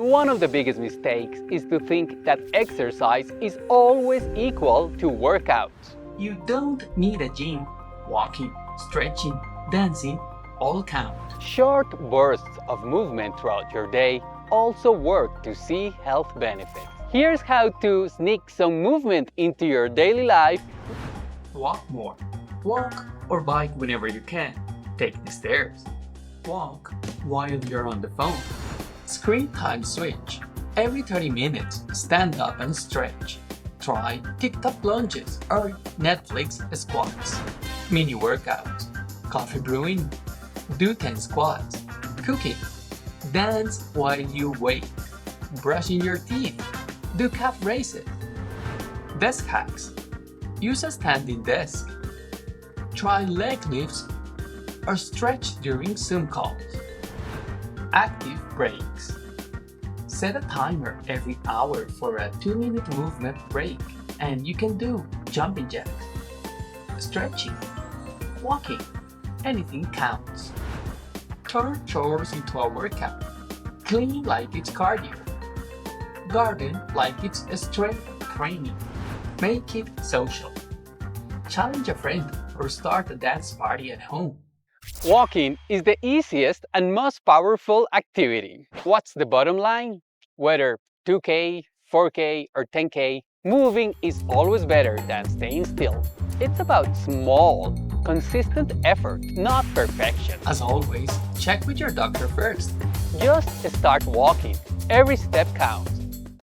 One of the biggest mistakes is to think that exercise is always equal to workout. You don't need a gym. Walking, stretching, dancing all count. Short bursts of movement throughout your day also work to see health benefits. Here's how to sneak some movement into your daily life. Walk more. Walk or bike whenever you can. Take the stairs. Walk while you're on the phone. Screen time switch. Every 30 minutes, stand up and stretch. Try TikTok lunges or Netflix squats. Mini workouts. Coffee brewing. Do 10 squats. Cooking. Dance while you wait. Brushing your teeth. Do calf raises. Desk hacks. Use a standing desk. Try leg lifts or stretch during Zoom calls. Active breaks. Set a timer every hour for a 2-minute movement break, and you can do jumping jacks, stretching, walking, anything counts. Turn chores into a workout. Clean like it's cardio. Garden like it's a strength training. Make it social. Challenge a friend or start a dance party at home. Walking is the easiest and most powerful activity. What's the bottom line? Whether 2K, 4K, or 10K, moving is always better than staying still. It's about small, consistent effort, not perfection. As always, check with your doctor first. Just start walking. Every step counts.